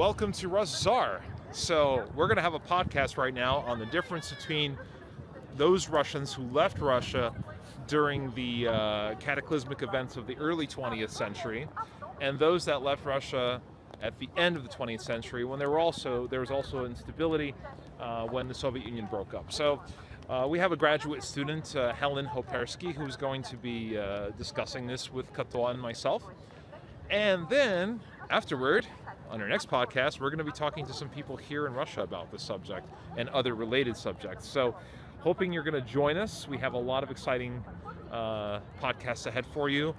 welcome to USSR. So we're going to have a podcast right now on the difference between those Russians who left Russia during the cataclysmic events of the early 20th century and those that left Russia at the end of the 20th century when there was also instability when the Soviet Union broke up. So we have a graduate student, Helen Hopersky, who's going to be discussing this with Kato and myself. And then afterward, on our next podcast, we're going to be talking to some people here in Russia about this subject and other related subjects. So hoping you're going to join us. We have a lot of exciting podcasts ahead for you.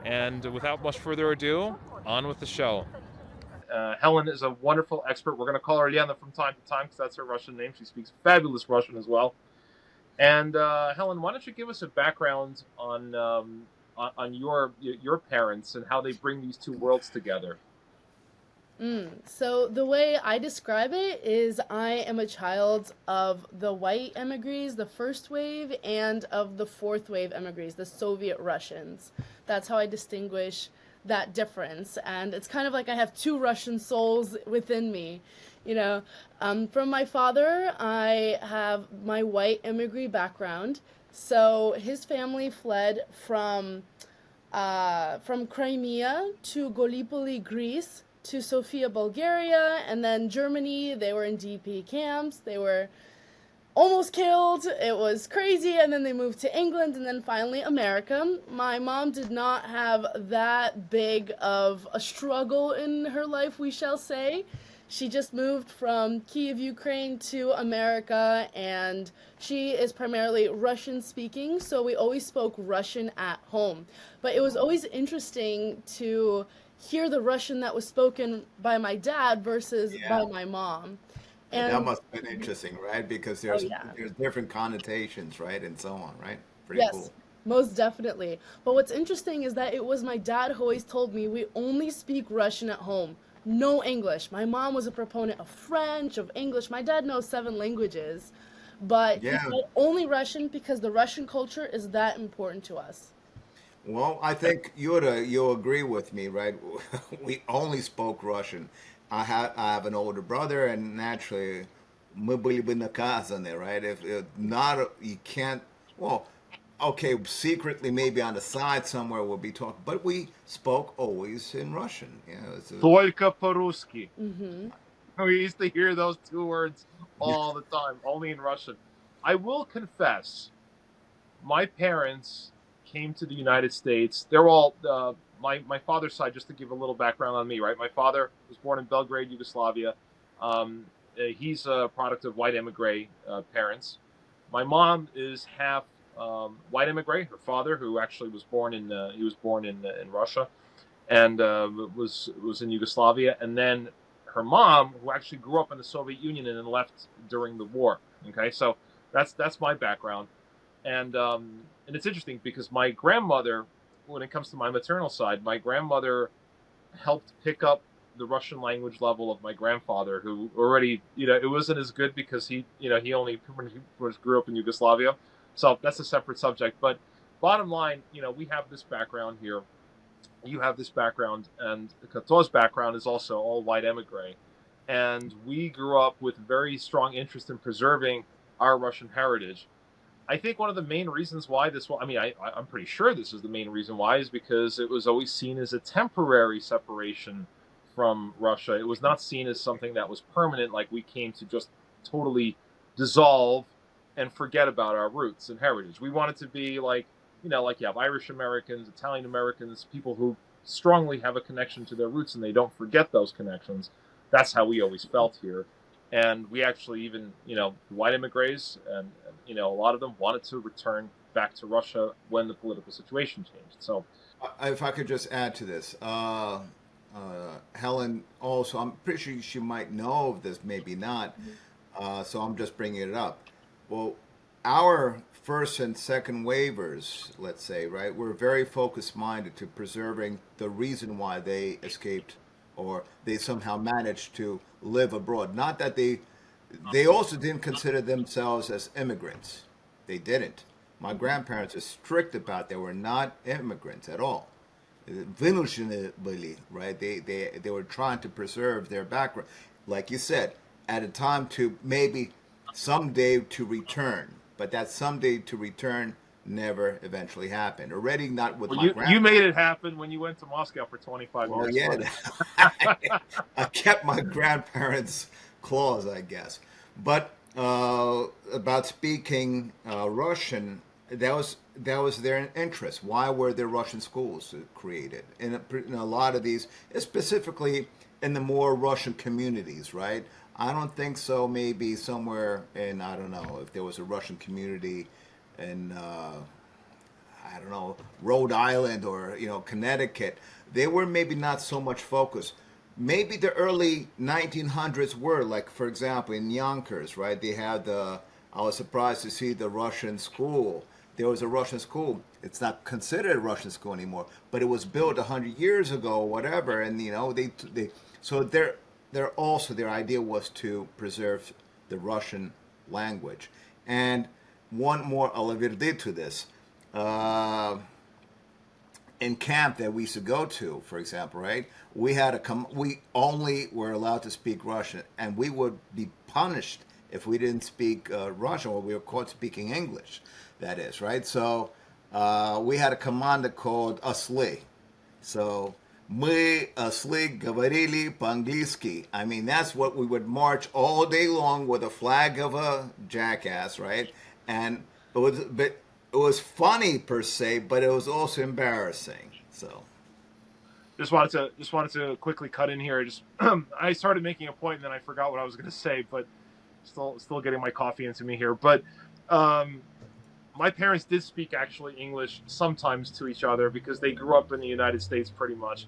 And without much further ado, on with the show. Helen is a wonderful expert. We're going to call her Yana from time to time because that's her Russian name. She speaks fabulous Russian as well. And Helen, why don't you give us a background on your parents and how they bring these two worlds together? So the way I describe it is I am a child of the white emigres, the first wave, and of the fourth wave emigres, the Soviet Russians. That's how I distinguish that difference. And it's kind of like I have two Russian souls within me. From my father, I have my white emigre background. So his family fled from Crimea to Gallipoli, Greece, to Sofia, Bulgaria, and then Germany. They were in DP camps. They were almost killed. It was crazy. And then they moved to England and then finally America. My mom did not have that big of a struggle in her life, we shall say. She just moved from Kiev, Ukraine to America, and she is primarily Russian speaking, so we always spoke Russian at home. But it was always interesting to hear the Russian that was spoken by my dad versus by my mom. And that And must have been interesting, right? Because oh yeah, there's different connotations, right, and so on, right? Pretty yes, cool. most definitely. But what's interesting is that it was my dad who always told me we only speak Russian at home, no English. My mom was a proponent of French, of English. My dad knows 7 languages, but he Yeah. said only Russian because the Russian culture is that important to us. Well, I think you'll agree with me, right? We only spoke Russian. I have an older brother, and naturally, мы были бы наказаны, right? If not, you can't. Well, okay, secretly maybe on the side somewhere we'll be talking, but we spoke always in Russian. Только по-русски. Hmm. We used to hear those two words all the time, only in Russian. I will confess, my parents came to the United States. They're all my father's side. Just to give a little background on me, right? My father was born in Belgrade, Yugoslavia. He's a product of white emigre parents. My mom is half white emigre. Her father, who actually was born in Russia, and was in Yugoslavia, and then her mom, who actually grew up in the Soviet Union and then left during the war. Okay, so that's my background. And it's interesting because my grandmother, when it comes to my maternal side, my grandmother helped pick up the Russian language level of my grandfather, who already, it wasn't as good because he only grew up in Yugoslavia. So that's a separate subject. But bottom line, we have this background here. You have this background, and Kato's background is also all white emigre. And we grew up with very strong interest in preserving our Russian heritage. I think one of the main reasons why I'm pretty sure this is the main reason why, is because it was always seen as a temporary separation from Russia. It was not seen as something that was permanent, like we came to just totally dissolve and forget about our roots and heritage. We wanted to be like you have Irish Americans, Italian Americans, people who strongly have a connection to their roots and they don't forget those connections. That's how we always felt here. And we actually even, white immigrants and a lot of them wanted to return back to Russia when the political situation changed. So, If I could just add to this, Helen also, I'm pretty sure she might know of this, maybe not. So I'm just bringing it up. Well, our first and second waivers, let's say, right, were very focused minded to preserving the reason why they escaped or they somehow managed to live abroad. Not that they also didn't consider themselves as immigrants. They didn't. My grandparents are strict about they were not immigrants at all. вынуждены были, right? They were trying to preserve their background, like you said, at a time to maybe someday to return, but that someday to return never eventually happened. Already not with Well, my you made grandparents. it happen when you went to Moscow for 25 Well, years, yeah, buddy. I kept my grandparents' claws, I guess. But about speaking Russian, that was their interest. Why were there Russian schools created? In a lot of these, specifically in the more Russian communities, right? I don't think so. Maybe somewhere in, I don't know, if there was a Russian community in I don't know, Rhode Island or Connecticut, they were maybe not so much focused. Maybe the early 1900s were, like, for example, in Yonkers, right? They had the. I was surprised to see the Russian school. There was a Russian school. It's not considered a Russian school anymore, but it was built 100 years ago, or whatever. And they so their idea was to preserve the Russian language. And one more alivirdi to this. Uh, in camp that we used to go to, for example, right? We only were allowed to speak Russian, and we would be punished if we didn't speak Russian, or we were caught speaking English. That is right. So we had a commander called "Asli." So мы ослы говорили по-английски. I mean, that's what we would march all day long with a flag of a jackass, right? And it was funny per se, but it was also embarrassing. So Just wanted to quickly cut in here. Just I started making a point and then I forgot what I was going to say, but still getting my coffee into me here. But um, my parents did speak actually English sometimes to each other because they grew up in the United States pretty much.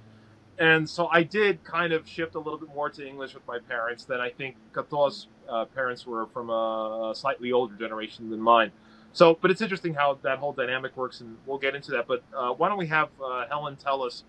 And so I did kind of shift a little bit more to English with my parents than I think Kato's parents were from a slightly older generation than mine. So, but it's interesting how that whole dynamic works, and we'll get into that. But why don't we have Helen tell us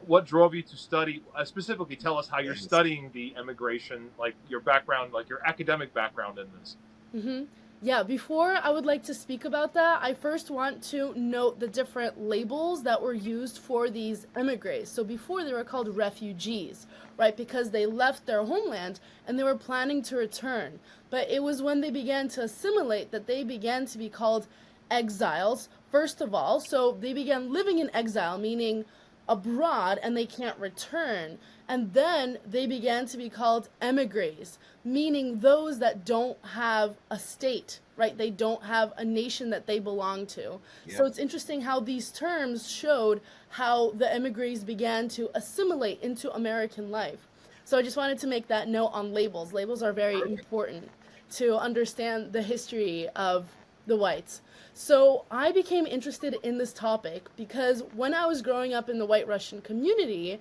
what drove you to study, specifically tell us how you're studying the emigration, like your background, like your academic background in this. Mm-hmm. Yeah, before I would like to speak about that, I first want to note the different labels that were used for these emigres. So before they were called refugees, right? Because they left their homeland and they were planning to return. But it was when they began to assimilate that they began to be called exiles, first of all. So they began living in exile, meaning abroad, and they can't return. And then they began to be called emigres, meaning those that don't have a state, right? They don't have a nation that they belong to. yeah, So it's interesting how these terms showed how the emigres began to assimilate into American life. So I just wanted to make that note on labels. Labels are very important to understand the history of the whites. So I became interested in this topic because when I was growing up in the white Russian community,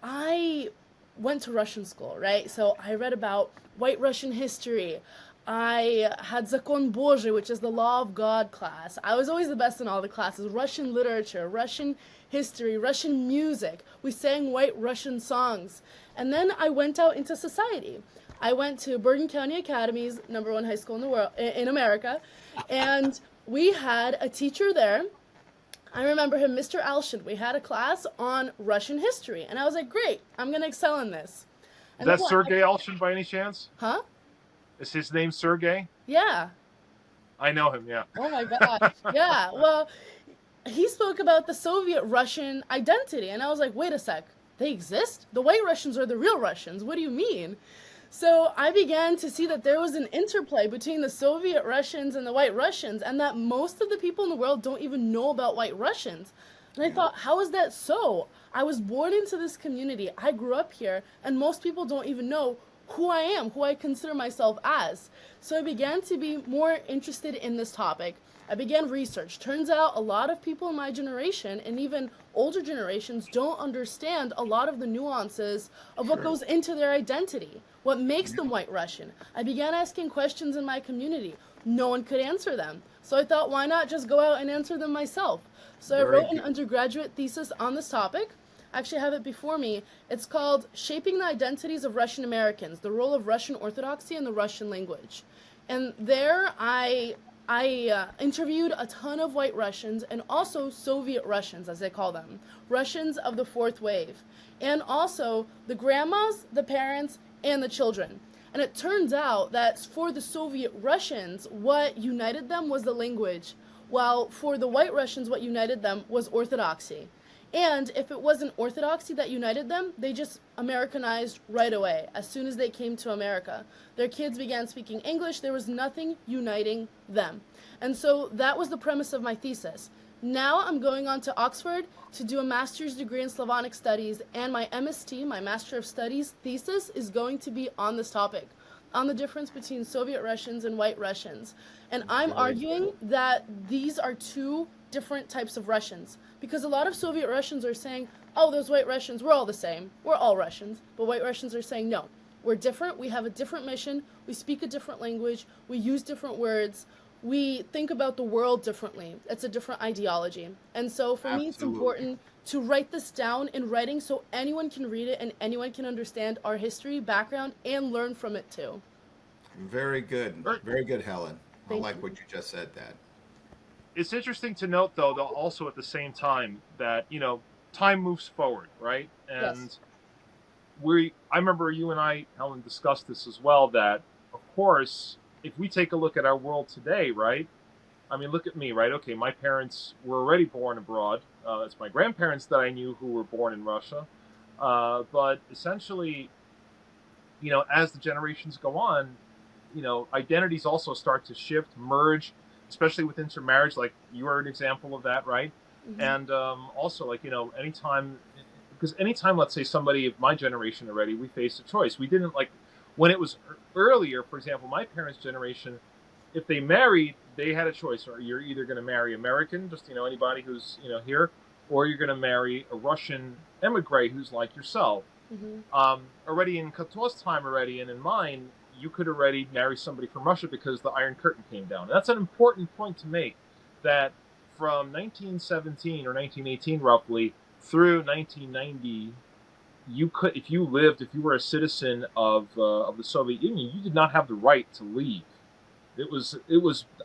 I went to Russian school, right? So I read about white Russian history. I had Zakon Bozhy, which is the law of God class. I was always the best in all the classes. Russian literature, Russian history, Russian music. We sang white Russian songs. And then I went out into society. I went to Bergen County Academy's #1 high school in the world, in America, and we had a teacher there. I remember him, Mr. Alshin. We had a class on Russian history, and I was like, great, I'm going to excel in this. Is And that then Sergei Alshin by any chance? Huh? Is his name Sergei? Yeah. I know him, yeah. Oh my God. Yeah. Well, he spoke about the Soviet Russian identity, and I was like, wait a sec, they exist? The white Russians are the real Russians. What do you mean? So I began to see that there was an interplay between the Soviet Russians and the white Russians, and that most of the people in the world don't even know about white Russians. And I thought, how is that so? I was born into this community. I grew up here, and most people don't even know who I am, who I consider myself as. So I began to be more interested in this topic. I began research. Turns out a lot of people in my generation and even older generations don't understand a lot of the nuances of what goes into their identity, what makes them white Russian. I began asking questions in my community. No one could answer them. So I thought, why not just go out and answer them myself? So I wrote an undergraduate thesis on this topic. I actually have it before me. It's called Shaping the Identities of Russian Americans, the Role of Russian Orthodoxy in the Russian Language. And there I I interviewed a ton of white Russians and also Soviet Russians, as they call them, Russians of the fourth wave, and also the grandmas, the parents, and the children. And it turns out that for the Soviet Russians, what united them was the language, while for the white Russians, what united them was orthodoxy. And if it wasn't orthodoxy that united them, they just Americanized right away. As soon as they came to America, their kids began speaking English. There was nothing uniting them. And so that was the premise of my thesis. Now I'm going on to Oxford to do a master's degree in Slavonic studies, and my MST, my Master of Studies thesis, is going to be on this topic, on the difference between Soviet Russians and white Russians. And I'm arguing that these are two different types of Russians, because a lot of Soviet Russians are saying, oh, those white Russians, we're all the same. We're all Russians. But white Russians are saying, no, we're different. We have a different mission. We speak a different language. We use different words. We think about the world differently. It's a different ideology. And so for me, it's important to write this down in writing so anyone can read it and anyone can understand our history, background, and learn from it too. Very good. Very good, Helen. I like what you just said that. It's interesting to note, though, also at the same time that, time moves forward, right? And Yes. I remember you and I, Helen, discussed this as well, that, of course, if we take a look at our world today, right? I mean, look at me, right? Okay, my parents were already born abroad. It's my grandparents that I knew who were born in Russia. But essentially, as the generations go on, identities also start to shift, merge, especially with intermarriage. Like you are an example of that, right? Mm-hmm. And also, like anytime, let's say somebody of my generation already, we faced a choice. We didn't like when it was earlier. For example, my parents' generation, if they married, they had a choice. Or you're either going to marry American, just anybody who's here, or you're going to marry a Russian emigre who's like yourself. Mm-hmm. Already in Kato's time already, and in mine, you could already marry somebody from Russia because the Iron Curtain came down. And that's an important point to make, that from 1917 or 1918 roughly through 1990, you could, if you were a citizen of the Soviet Union, you did not have the right to leave.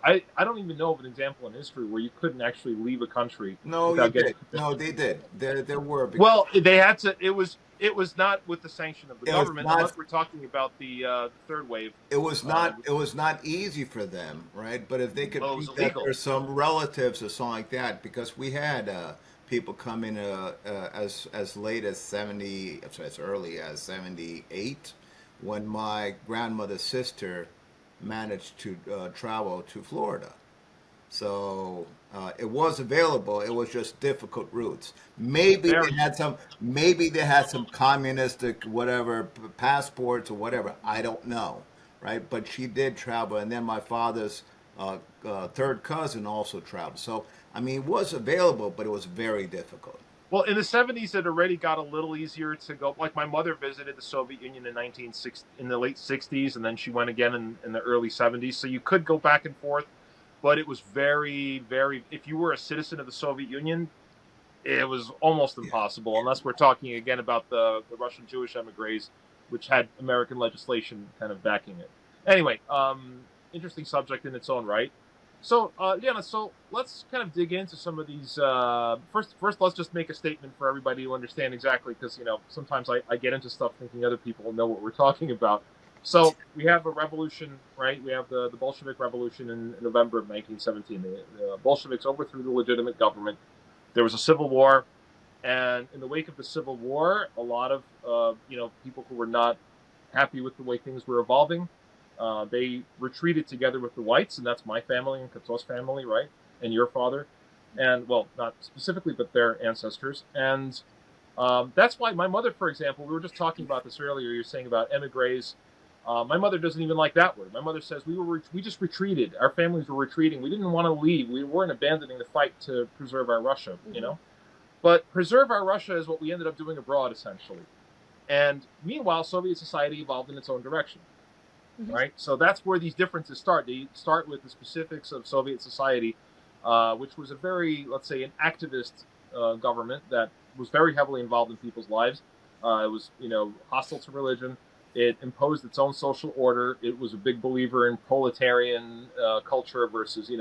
I don't even know of an example in history where you couldn't actually leave a country No, you without getting did. No, they did. There were. well, they had to. It was not with the sanction of the It was government, not. unless we're talking about the third wave. It was not. It was not easy for them, right? But if they could Well, it was prove that illegal. there's some relatives or something like that, because we had people come in as late as 70. I'm sorry, as early as 78, when my grandmother's sister managed to travel to Florida. So it was available. It was just difficult routes. Maybe they Very. had some. Maybe they had some communistic whatever passports or whatever. I don't know, right? But she did travel, and then my father's third cousin also traveled. So I mean, it was available, but it was very difficult. Well, in the 70s, it already got a little easier to go. Like my mother visited the Soviet Union in the late 60s, and then she went again in the early 70s. So you could go back and forth, but it was very, very. If you were a citizen of the Soviet Union, it was almost Yeah. impossible, unless we're talking again about the Russian Jewish emigres, which had American legislation kind of backing it. Anyway, interesting subject in its own right. So, Liana, so let's kind of dig into some of these. First, let's just make a statement for everybody to understand exactly, because sometimes I get into stuff thinking other people know what we're talking about. So we have a revolution, right? We have the Bolshevik Revolution in November of 1917. The Bolsheviks overthrew the legitimate government. There was a civil war, and in the wake of the Civil War, a lot of people who were not happy with the way things were evolving, they retreated together with the whites, and that's my family and Kato's family, right, and your father, and well, not specifically, but their ancestors, and that's why my mother, for example, we were just talking about this earlier. You're saying about emigres. My mother doesn't even like that word. My mother says we just retreated. Our families were retreating. We didn't want to leave. We weren't abandoning the fight to preserve our Russia, But preserve our Russia is what we ended up doing abroad, essentially. And meanwhile, Soviet society evolved in its own direction, Mm-hmm. right? So that's where these differences start. They start with the specifics of Soviet society, which was a very, let's say, an activist government that was very heavily involved in people's lives. It was, hostile to religion. It imposed its own social order. It was a big believer in proletarian culture versus,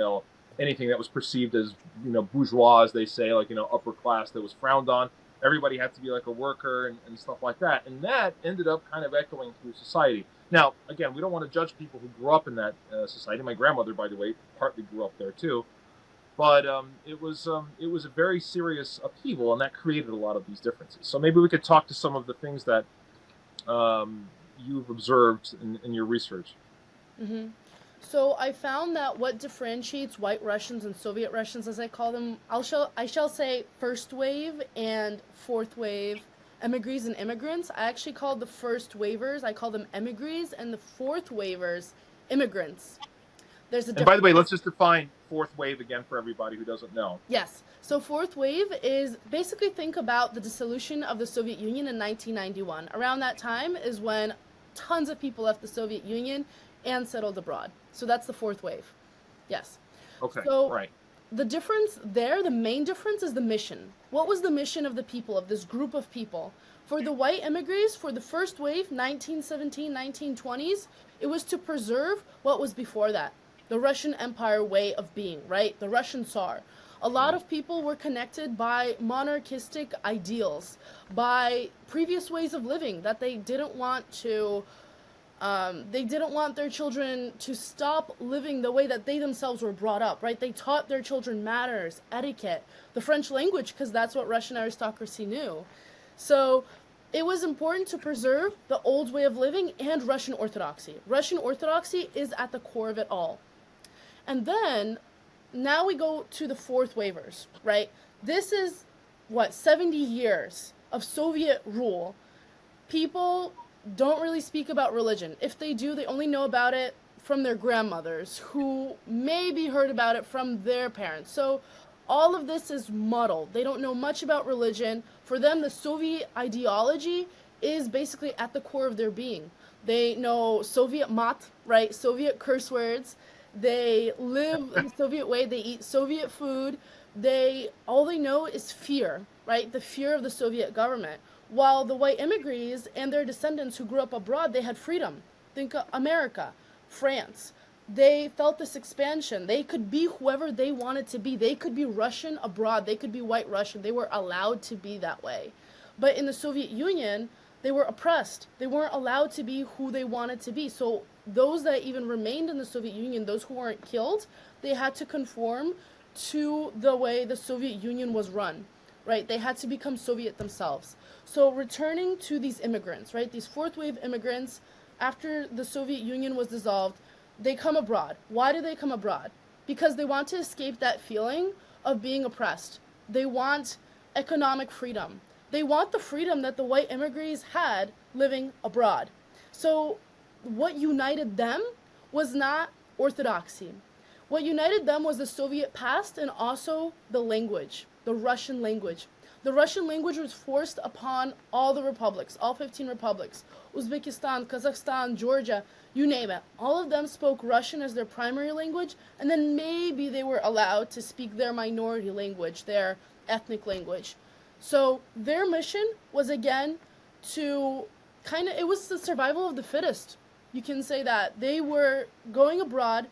anything that was perceived as, bourgeois, as they say, like, upper class, that was frowned on. Everybody had to be like a worker and stuff like that. And that ended up kind of echoing through society. Now, again, we don't want to judge people who grew up in that society. My grandmother, by the way, partly grew up there too. But it was a very serious upheaval, and that created a lot of these differences. So maybe we could talk to some of the things that you've observed in your research. Mm-hmm. So I found that what differentiates White Russians and Soviet Russians, as I call them, I shall say first wave and fourth wave emigres and immigrants. I actually call the first wavers, I call them emigres, and the fourth wavers immigrants. There's a And by the way, let's just define fourth wave again for everybody who doesn't know. Yes. So fourth wave is basically, think about the dissolution of the Soviet Union in 1991. Around that time is when tons of people left the Soviet Union and settled abroad. So that's the fourth wave. Yes. Okay, So right. the difference there, the main difference is the mission. What was the mission of the people, of this group of people? For the white emigres, for the first wave, 1917, 1920s, it was to preserve what was before that. The Russian Empire way of being, right? The Russian Tsar. A lot of people were connected by monarchistic ideals, by previous ways of living that they didn't want to, they didn't want their children to stop living the way that they themselves were brought up, right? They taught their children manners, etiquette, the French language, because that's what Russian aristocracy knew. So it was important to preserve the old way of living and Russian Orthodoxy. Russian Orthodoxy is at the core of it all. And then, now we go to the fourth wavers, right? This is, 70 years of Soviet rule. People don't really speak about religion. If they do, they only know about it from their grandmothers, who maybe heard about it from their parents. So all of this is muddled. They don't know much about religion. For them, the Soviet ideology is basically at the core of their being. They know Soviet mat, right? Soviet curse words. They live the Soviet way. They eat Soviet food. All they know is fear, right? The fear of the Soviet government. While the white immigrants and their descendants who grew up abroad, they had freedom. Think of America, France. They felt this expansion. They could be whoever they wanted to be. They could be Russian abroad. They could be white Russian. They were allowed to be that way. But in the Soviet Union, they were oppressed. They weren't allowed to be who they wanted to be. So those that even remained in the Soviet Union, those who weren't killed, they had to conform to the way the Soviet Union was run, right? They had to become Soviet themselves. So returning to these immigrants, right? These fourth wave immigrants, after the Soviet Union was dissolved, they come abroad. Why do they come abroad? Because they want to escape that feeling of being oppressed. They want economic freedom. They want the freedom that the white immigrants had living abroad. So what united them was not orthodoxy. What united them was the Soviet past and also the language, the Russian language. The Russian language was forced upon all the republics, all 15 republics. Uzbekistan, Kazakhstan, Georgia, you name it. All of them spoke Russian as their primary language, and then maybe they were allowed to speak their minority language, their ethnic language. So their mission was, again, to it was the survival of the fittest. You can say that. They were going abroad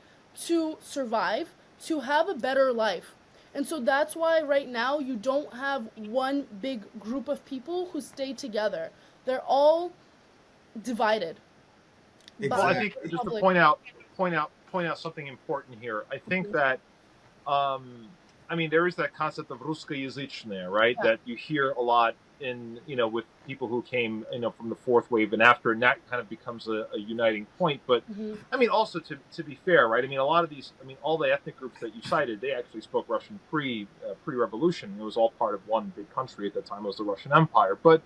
to survive, to have a better life. And so that's why right now you don't have one big group of people who stay together. They're all divided. Exactly. Well, I think just to point out something important here. I think that there is that concept of ruskoязычные, right? Yeah. That you hear a lot in, with people who came, from the fourth wave and after, and that kind of becomes a uniting point. But also to be fair, right? A lot of these, all the ethnic groups that you cited, they actually spoke Russian pre-revolution. It was all part of one big country at the time. It was the Russian Empire. But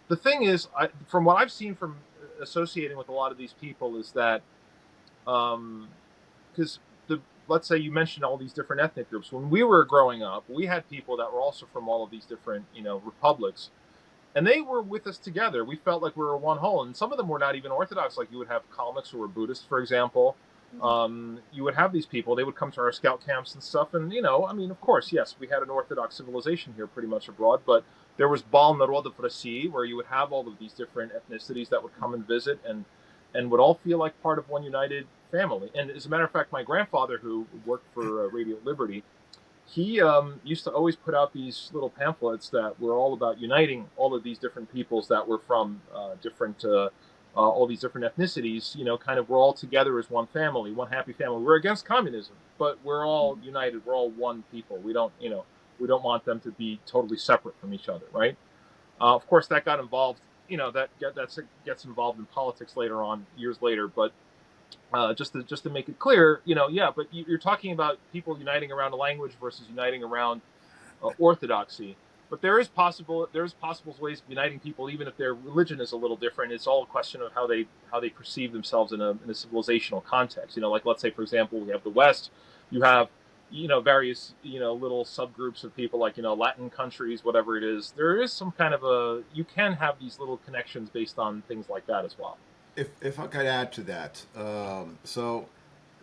the thing is, from what I've seen from associating with a lot of these people, is that because let's say you mentioned all these different ethnic groups. When we were growing up, we had people that were also from all of these different, republics, and they were with us together. We felt like we were one whole, and some of them were not even Orthodox. Like you would have Kalmyks who were Buddhists, for example. You would have these people. They would come to our scout camps and stuff, and of course, yes, we had an Orthodox civilization here pretty much abroad, but There was Bal Narodov России, where you would have all of these different ethnicities that would come and visit and would all feel like part of one united family. And as a matter of fact, my grandfather, who worked for Radio Liberty, he used to always put out these little pamphlets that were all about uniting all of these different peoples that were from different all these different ethnicities. You know, kind of we're all together as one family, one happy family. We're against communism, but we're all united. We're all one people. We don't, you know, we don't want them to be totally separate from each other, right? Of course, that got involved. You know, that gets involved in politics later on, years later. But just to make it clear, you know, yeah, but you're talking about people uniting around a language versus uniting around orthodoxy. But there's possible ways of uniting people, even if their religion is a little different. It's all a question of how they perceive themselves in a civilizational context. You know, like let's say, for example, we have the West. You have, you know, various, you know, little subgroups of people, like, you know, Latin countries, whatever it is. There is some kind of you can have these little connections based on things like that as well. If I could add to that, so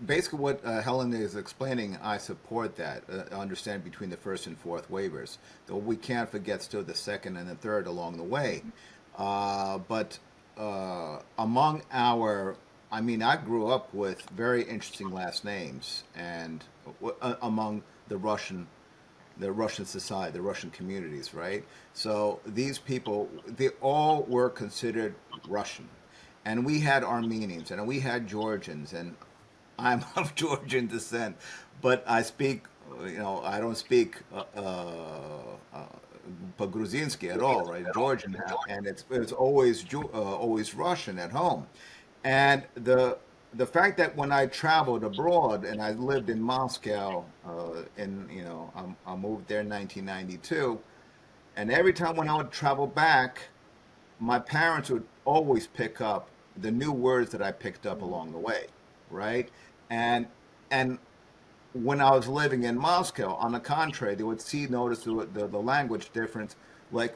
basically what Helen is explaining, I support that. Understand between the first and fourth waivers, though we can't forget still the second and the third along the way. But among our, I mean, I grew up with very interesting last names, and among the Russian society, the Russian communities, right? So these people, they all were considered Russian. And we had Armenians and we had Georgians, and I'm of Georgian descent, but I speak, you know, I don't speak Gruzinski at all, right? Georgian, and it's always always Russian at home, and the fact that when I traveled abroad and I lived in Moscow, you know, I moved there in 1992, and every time when I would travel back, my parents would always pick up the new words that I picked up along the way, right? And and when I was living in Moscow, on the contrary, they would notice the language difference, like,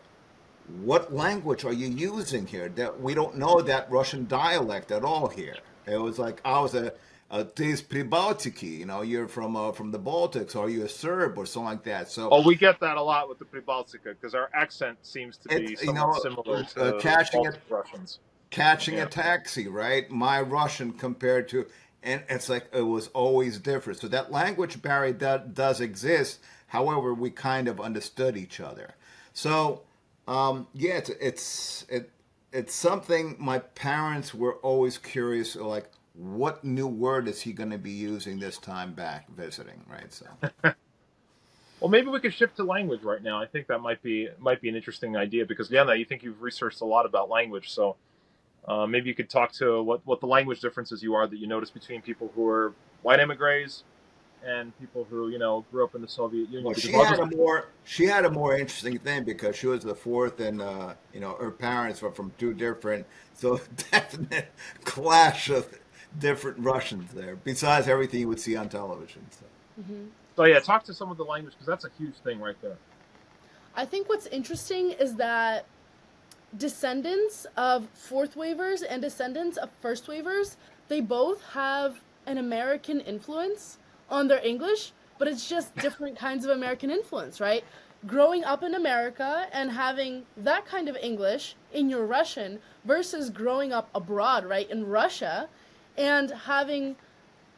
what language are you using here? That we don't know that Russian dialect at all here. It was like I was this Pribaltiki, you know, you're from the Baltics, or you're a Serb or something like that. So Oh, we get that a lot with the Pribaltica because our accent seems to be it's, you somewhat know, similar to Baltic Russians. catching a Yeah. taxi, right? My Russian compared to, and it's like it was always different. So that language barrier that does exist. However, we kind of understood each other. So yeah, it's something my parents were always curious, like, what new word is he going to be using this time back visiting, right? So Well, maybe we could shift to language right now. I think that might be an interesting idea because yeah, you think you've researched a lot about language, so maybe you could talk to what the language differences you are that you notice between people who are white immigrants and people who, you know, grew up in the Soviet Union. well, Because I'll just she had a more interesting thing because she was the fourth, and you know, her parents were from two different, so definite clash of different Russians there. Besides everything you would see on television. So. so yeah, talk to some of the language because that's a huge thing right there. I think what's interesting is that descendants of fourth waivers and descendants of first waivers, they both have an American influence on their English, but it's just different kinds of American influence, right? Growing up in America and having that kind of English in your Russian versus growing up abroad, right, in Russia, and having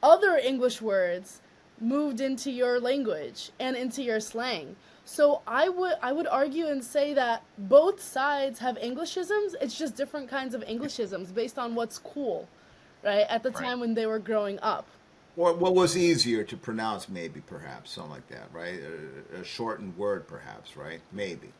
other English words moved into your language and into your slang. So I would argue and say that both sides have Englishisms. It's just different kinds of Englishisms based on what's cool, right? At the Right. time when they were growing up. What was easier to pronounce, maybe, perhaps, something like that, right? A shortened word, perhaps, right? Maybe.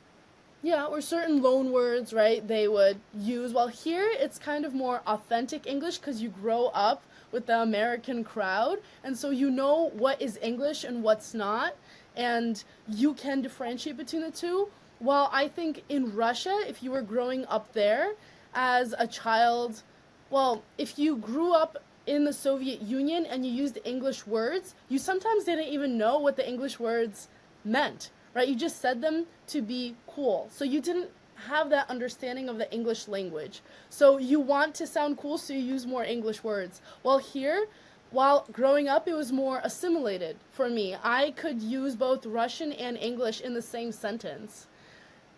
Yeah, or certain loan words, right? They would use. While here, it's kind of more authentic English because you grow up with the American crowd, and so you know what is English and what's not, and you can differentiate between the two. While I think in Russia, if you were growing up there as a child, well, if you grew up in the Soviet Union and you used English words, you sometimes didn't even know what the English words meant, right? You just said them to be cool. So you didn't have that understanding of the English language. So you want to sound cool, so you use more English words. While here, while growing up, it was more assimilated for me. I could use both Russian and English in the same sentence.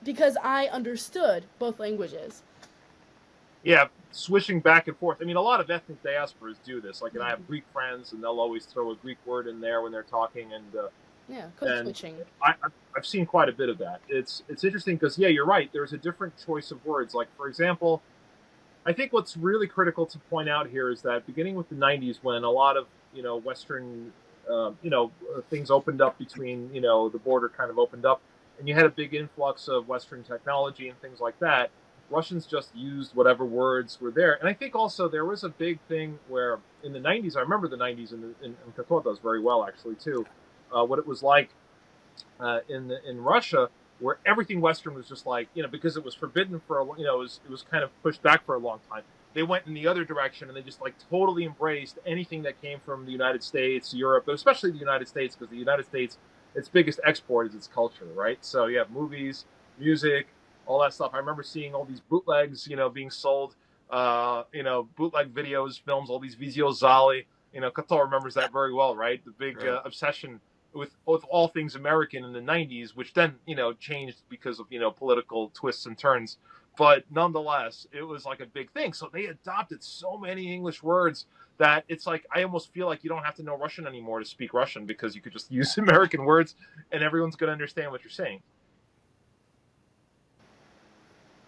because I understood both languages. Yeah, switching back and forth. I mean, a lot of ethnic diasporas do this. Like, and I have Greek friends, and they'll always throw a Greek word in there when they're talking, Yeah, code and switching. I've seen quite a bit of that. It's interesting because yeah, you're right. There's a different choice of words. Like for example, I think what's really critical to point out here is that beginning with the '90s, when a lot of Western things opened up between the border kind of opened up, and you had a big influx of Western technology and things like that. Russians just used whatever words were there, and I think also there was a big thing where in the '90s, I remember the '90s, and Kato does very well actually too. What it was like in Russia, where everything Western was just like because it was forbidden for it was kind of pushed back for a long time. They went in the other direction and they just like totally embraced anything that came from the United States, Europe, but especially the United States because the United States, its biggest export is its culture, right? So you have movies, music, all that stuff. I remember seeing all these bootlegs, being sold, bootleg videos, films, all these Vizio Zali. Kato remembers that very well, right? The big Sure. obsession with all things American in the '90s, which then changed because of political twists and turns. But nonetheless, it was like a big thing. So they adopted so many English words that it's like I almost feel like you don't have to know Russian anymore to speak Russian because you could just use American words and everyone's going to understand what you're saying.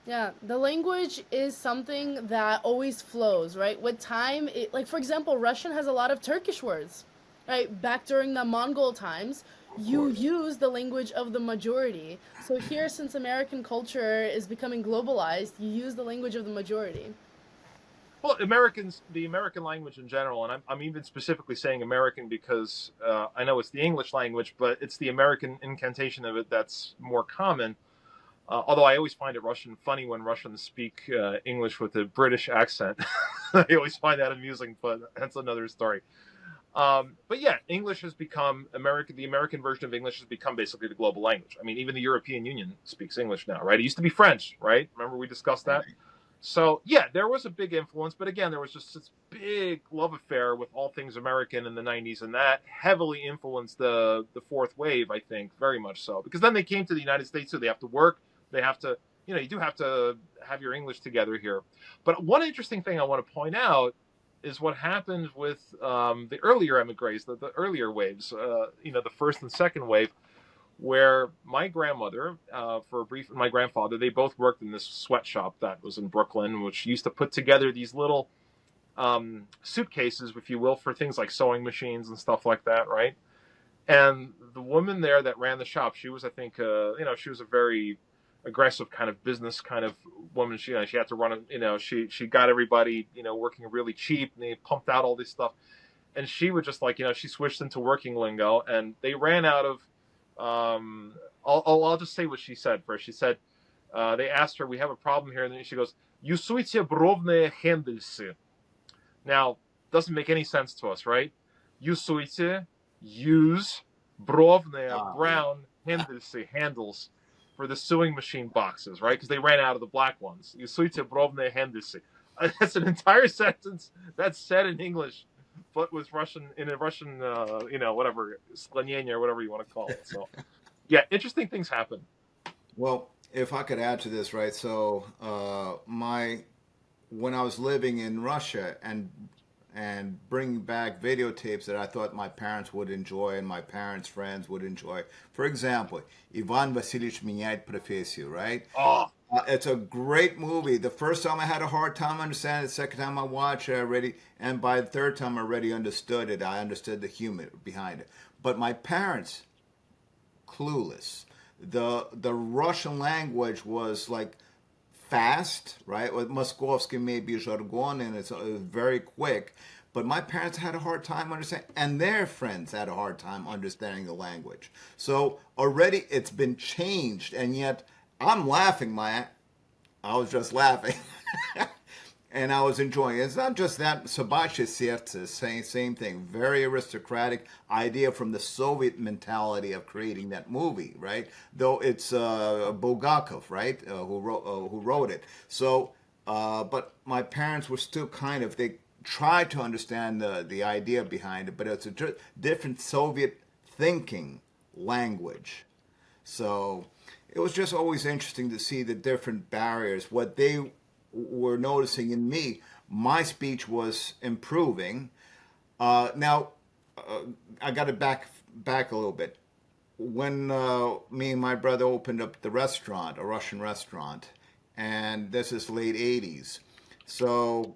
Yeah, the language is something that always flows, right? With time, like for example, Russian has a lot of Turkish words, right? Back during the Mongol times, Of you course. use the language of the majority. So here, since American culture is becoming globalized, you use the language of the majority. Well, Americans, the American language in general, and I'm even specifically saying American because I know it's the English language, but it's the American incantation of it that's more common. Although I always find it Russian funny when Russians speak English with a British accent. I always find that amusing, but that's another story. But yeah, English has become American. The American version of English has become basically the global language. I mean, even the European Union speaks English now, right? It used to be French, right? Remember we discussed that. Right. So yeah, there was a big influence, but again, there was just this big love affair with all things American in the '90s, and that heavily influenced the fourth wave. I think very much so because then they came to the United States, so they have to work, they have to, you do have to have your English together here. But one interesting thing I want to point out is what happened with the earlier emigres, the earlier waves, the first and second wave where my grandmother, for a brief, my grandfather, they both worked in this sweatshop that was in Brooklyn, which used to put together these little suitcases, if you will, for things like sewing machines and stuff like that, right? And the woman there that ran the shop, she was, I think, she was a very aggressive kind of business kind of woman. She had to run, she got everybody, working really cheap, and they pumped out all this stuff. And she would just like, she switched into working lingo, and they ran out of I'll just say what she said first. She said they asked her, "We have a problem here," and then she goes, "Юсуйте бровные хендельсы." Now, doesn't make any sense to us, right? Юсуйте, use бровные, Ah, yeah. brown хендельсы, handles for the sewing machine boxes, right? Because they ran out of the black ones. Юсуйте бровные хендельсы. That's an entire sentence that's said in English but with Russian in a Russian, whatever sklenение or whatever you want to call it. So, yeah, interesting things happen. Well, if I could add to this, right? So, my when I was living in Russia and bringing back videotapes that I thought my parents would enjoy and my parents' friends would enjoy. For example, Ivan Vasilievich меняет профессию, right? Oh, It's a great movie. The first time I had a hard time understanding it. The second time I watched it, I already, and by the third time I already understood it. I understood the humor behind it. But my parents, clueless. The Russian language was like fast, right? With Moskovsky maybe jargon, and it's very quick. But my parents had a hard time understanding, and their friends had a hard time understanding the language. So already it's been changed, and yet I'm laughing, I was just laughing. And I was enjoying it. It's not just that. Собачье сердце, same thing. Very aristocratic idea from the Soviet mentality of creating that movie, right? Though it's Bulgakov, right, who wrote it. So, but my parents were still kind of, they tried to understand the idea behind it, but it's a different Soviet thinking language. So it was just always interesting to see the different barriers. What they were noticing in me, my speech was improving. Now, uh, I got to back a little bit. When me and my brother opened up the restaurant, a Russian restaurant, and this is late '80s. So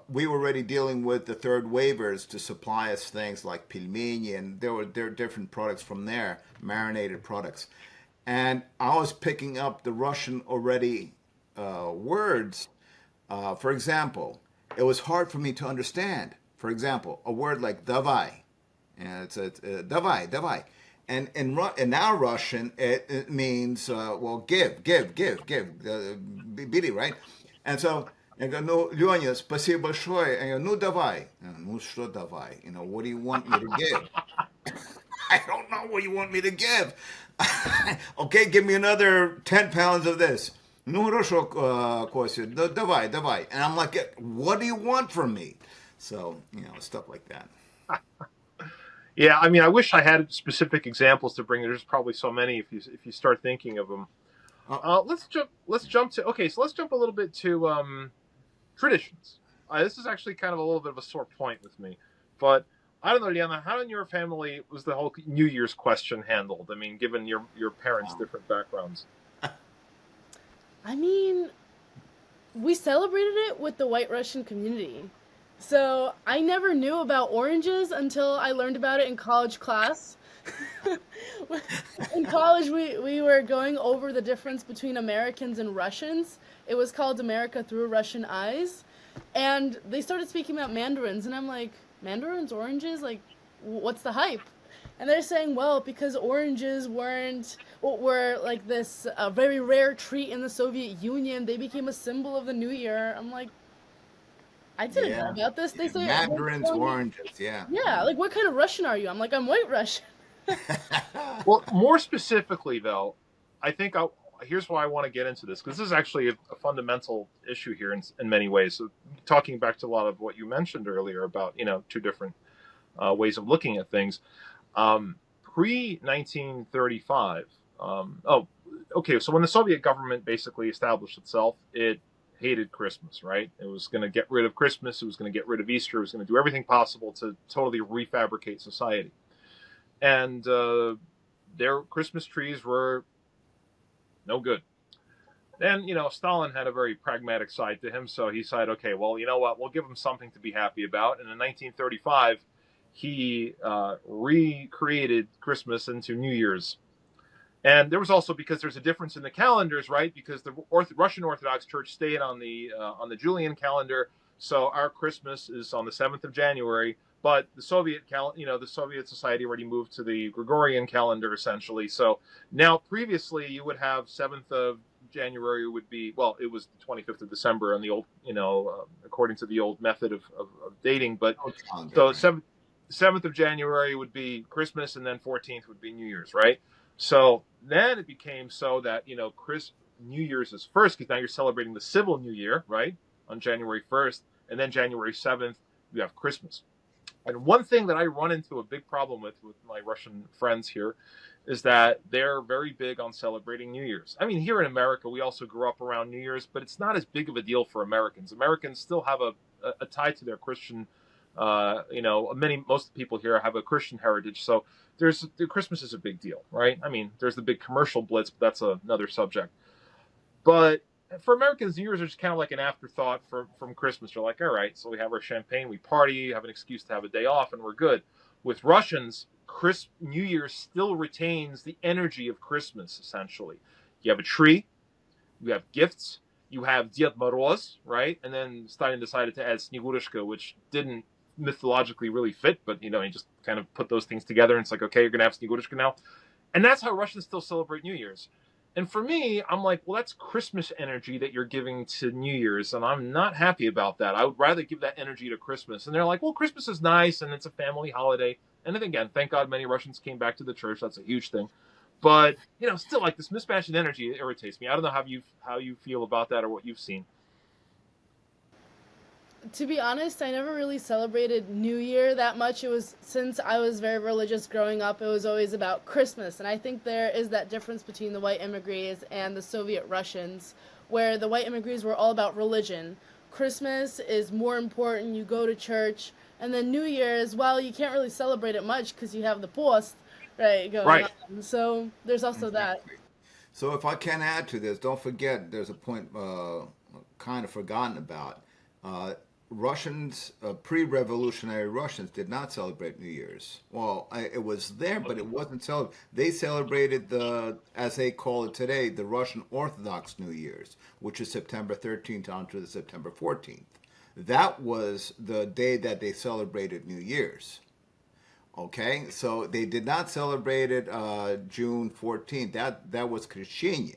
we were already dealing with the third waivers to supply us things like pilmeni, and there were different products from there, marinated products. And I was picking up the Russian already words. For example, it was hard for me to understand. For example, a word like davai, and it's davai, davai. And in our Russian, it means well, give, bidi, right? And so I go, no, Lёня, спасибо большое. And I go, ну давай, ну что давай? What do you want me to give? I don't know what you want me to give. Okay, give me another 10 pounds of this. Ну хорошо, Костя, давай, давай. And I'm like, what do you want from me? So, stuff like that. Yeah, I mean, I wish I had specific examples to bring. There's probably so many if you start thinking of them. Oh, Let's jump to okay. So let's jump a little bit to traditions. This is actually kind of a little bit of a sore point with me, but I don't know, Liana. How in your family was the whole New Year's question handled? I mean, given your parents' wow. different backgrounds. I mean, we celebrated it with the white Russian community. So I never knew about oranges until I learned about it in college class. In college, we were going over the difference between Americans and Russians. It was called America Through Russian Eyes. And they started speaking about mandarins, and I'm like, mandarins, oranges? Like, what's the hype? And they're saying, well, because oranges were like this very rare treat in the Soviet Union, they became a symbol of the New Year. I'm like, I didn't know Yeah. about this. They Yeah. say, Mandarins, oranges, yeah. yeah, like what kind of Russian are you? I'm like, I'm white Russian. Well, more specifically, though, I think here's why I want to get into this because this is actually a fundamental issue here in many ways. So, talking back to a lot of what you mentioned earlier about two different ways of looking at things. Pre 1935. Oh, okay. So when the Soviet government basically established itself, it hated Christmas, right? It was going to get rid of Christmas. It was going to get rid of Easter. It was going to do everything possible to totally refabricate society. And their Christmas trees were no good. Then, Stalin had a very pragmatic side to him, so he decided, okay, well, you know what? We'll give them something to be happy about. And in 1935, he recreated Christmas into New Year's. And there was also because there's a difference in the calendars, right? Because the Russian Orthodox Church stayed on the Julian calendar, so our Christmas is on the 7th of January. But the the Soviet society already moved to the Gregorian calendar essentially. So now, previously, you would have 7th of January would be it was the 25th of December on the old, according to the old method of dating. But so 7th of January would be Christmas, and then 14th would be New Year's, right? So then it became so that New Year's is first because now you're celebrating the civil New Year, right, on January 1st, and then January 7th you have Christmas. And one thing that I run into a big problem with my Russian friends here is that they're very big on celebrating New Year's. I mean, here in America, we also grew up around New Year's, but it's not as big of a deal for Americans. Americans still have a tie to their Christian. Most people here have a Christian heritage, so Christmas is a big deal, right? I mean, there's the big commercial blitz, but that's another subject. But for Americans, New Year's is just kind of like an afterthought from Christmas. They're like, all right, so we have our champagne, we party, have an excuse to have a day off, and we're good. With Russians, New Year's still retains the energy of Christmas, essentially. You have a tree, you have gifts, you have Ded Moroz, right? And then Stalin decided to add Snegurishka, which didn't mythologically really fit, but he just kind of put those things together, and it's like, okay, you're gonna have Snegurishka now. And that's how Russians still celebrate New Year's. And for me, I'm like, well, that's Christmas energy that you're giving to New Year's, and I'm not happy about that. I would rather give that energy to Christmas. And they're like, well, Christmas is nice, and it's a family holiday. And then again, thank God many Russians came back to the church. That's a huge thing. But still, like this mismatch in energy, it irritates me. I don't know how you feel about that or what you've seen. To be honest, I never really celebrated New Year that much. It was since I was very religious growing up, it was always about Christmas. And I think there is that difference between the white immigrants and the Soviet Russians, where the white immigrants were all about religion. Christmas is more important, you go to church. And then New Year's, well, you can't really celebrate it much because you have the post, right, going Right. on. So there's also that. Exactly. So if I can add to this, don't forget there's a point kind of forgotten about. Uh, Russians, pre-revolutionary Russians, did not celebrate New Year's. Well, it was there, but it wasn't celebrated. They celebrated as they call it today, the Russian Orthodox New Year's, which is September 13th on to the September 14th. That was the day that they celebrated New Year's. Okay, so they did not celebrate it June 14th. That was Krishna.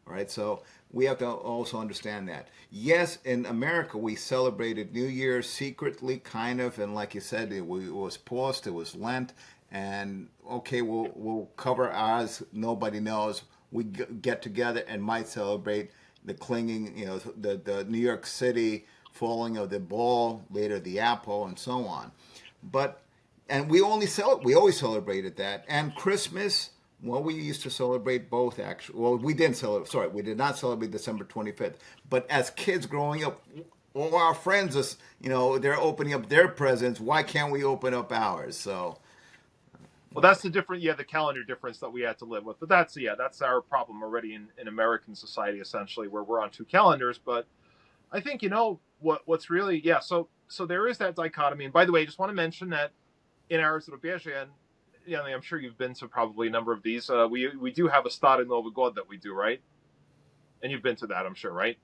All right, so we have to also understand that. Yes, in America we celebrated New Year secretly, kind of, and like you said, it was post, it was Lent, and okay, we'll cover ours. Nobody knows. We get together and might celebrate the clinging, the New York City falling of the ball, later the apple, and so on. But and we always celebrated that. And Christmas, well, we used to celebrate both actually. Well, we didn't celebrate. Sorry, we did not celebrate December 25th. But as kids growing up, all our friends, they're opening up their presents. Why can't we open up ours? So, Well, that's the calendar difference that we had to live with. But that's our problem already in American society, essentially, where we're on two calendars. But I think, what's really, yeah. So there is that dichotomy. And by the way, I just want to mention that in our Zarubezhe, and I'm sure you've been to probably a number of these. We do have a Stary Nowy God that we do, right? And you've been to that, I'm sure, right?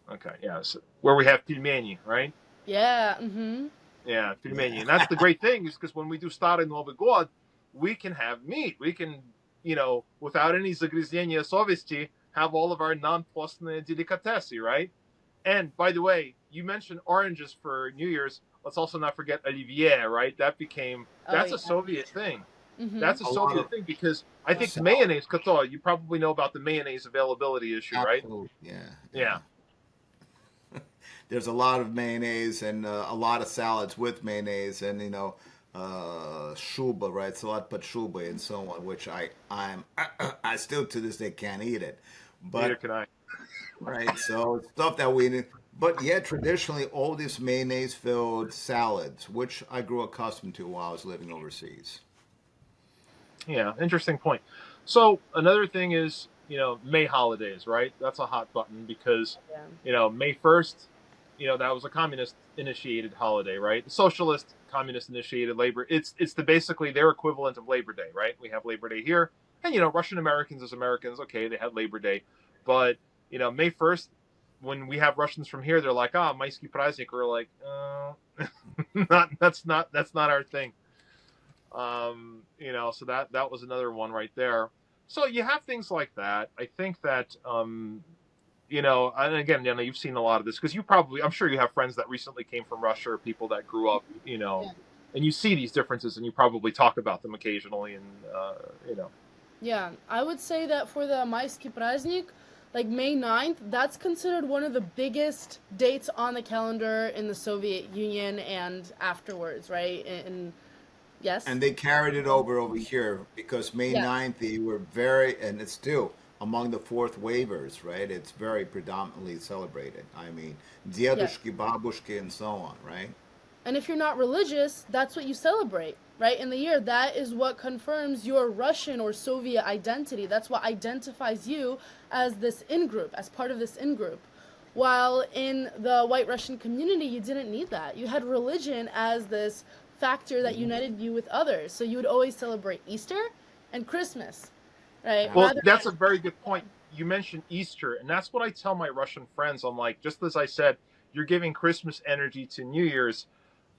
Okay, yeah. So, where we have pilmeni, right? Yeah, mm-hmm. Yeah, pilmeni, yeah. and that's the great thing is because when we do Stary Nowy God, we can have meat. We can, without any zagryzienia совести, have all of our non-postne delicatessy, right? And by the way, you mentioned oranges for New Year's. Let's also not forget Olivier, right? Oh That's yeah. a Soviet thing. Mm-hmm. That's a A lot of Soviet thing because I think salad. mayonnaise, Kato, you probably know about the mayonnaise availability issue, right? Absolutely. Yeah, Yeah. yeah. There's a lot of mayonnaise and a lot of salads with mayonnaise and shuba, right? Salat but shuba and so on, which I still to this day can't eat it. Neither But can I. right, so it's stuff that we. But yeah, traditionally all these mayonnaise filled salads, which I grew accustomed to while I was living overseas. Yeah, interesting point. So another thing is, May holidays, right? That's a hot button because, Yeah. May 1st, that was a communist initiated holiday, right? The socialist communist initiated labor. It's basically their equivalent of Labor Day, right? We have Labor Day here, and Russian Americans as Americans, okay, they had Labor Day, but May 1st, when we have Russians from here, they're like, Maisky Праздник. We're like, that's not our thing. So that was another one right there. So you have things like that. I think that and again, you've seen a lot of this because I'm sure you have friends that recently came from Russia or people that grew up, Yeah. and you see these differences and you probably talk about them occasionally, and Yeah, I would say that for the Maisky Праздник, like May 9th, that's considered one of the biggest dates on the calendar in the Soviet Union and afterwards, right? Yes? And they carried it over here because May Yes. 9th, they were very, and it's still among the fourth waivers, right? It's very predominantly celebrated. I mean, Yeah. Diedushki, Babushki, and so on, right? And if you're not religious, that's what you celebrate, right? In the year, that is what confirms your Russian or Soviet identity. That's what identifies you as this in group, as part of this in group. While in the white Russian community, you didn't need that. You had religion as this factor that united you with others. So you would always celebrate Easter and Christmas, right? well, Rather that's a very good point. You mentioned Easter, and that's what I tell my Russian friends. I'm like, just as I said, you're giving Christmas energy to New Year's.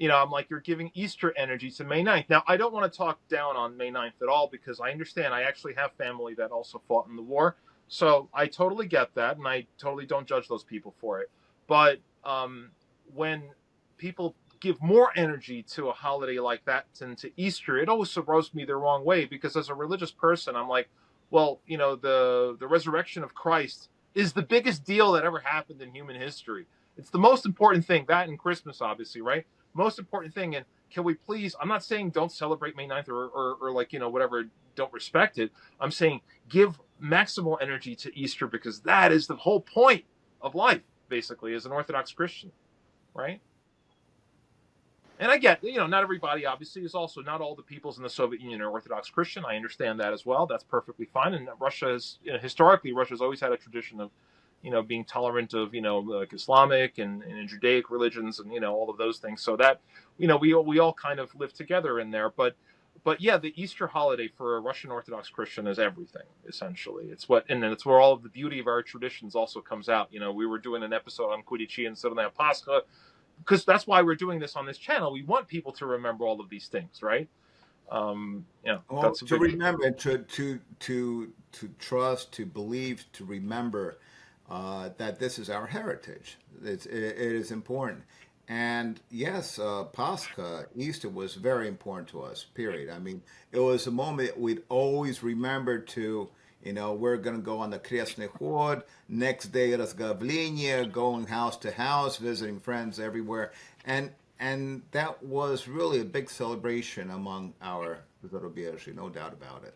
I'm like, you're giving Easter energy to May 9th. Now, I don't want to talk down on May 9th at all because I understand I actually have family that also fought in the war. So I totally get that, and I totally don't judge those people for it. But when people give more energy to a holiday like that than to Easter, it also rubs me the wrong way because as a religious person, I'm like, well, the resurrection of Christ is the biggest deal that ever happened in human history. It's the most important thing. That and Christmas, obviously, right? Most important thing. And can we please? I'm not saying don't celebrate May 9th or like whatever. Don't respect it. I'm saying give maximal energy to Easter because that is the whole point of life, basically, as an Orthodox Christian, right? And I get, not everybody obviously is also not all the peoples in the Soviet Union are Orthodox Christian. I understand that as well. That's perfectly fine. And Russia is, historically, Russia's always had a tradition of, being tolerant of, like Islamic and Judaic religions and, all of those things. So that, we all kind of live together in there. But yeah, the Easter holiday for a Russian Orthodox Christian is everything, essentially. And it's where all of the beauty of our traditions also comes out. We were doing an episode on Kurichi and Sirnaya Pascha, because that's why we're doing this on this channel. We want people to remember all of these things, right? Well, That's a to big. remember, to trust, to believe, to remember that this is our heritage. It is important. And yes, Pascha, Easter was very important to us, period. I mean, it was a moment we'd always remember to, we're going to go on the Krestny Hod. Next day, Razgavlenia, going house to house, visiting friends everywhere. And that was really a big celebration among our Zarubierzy, no doubt about it.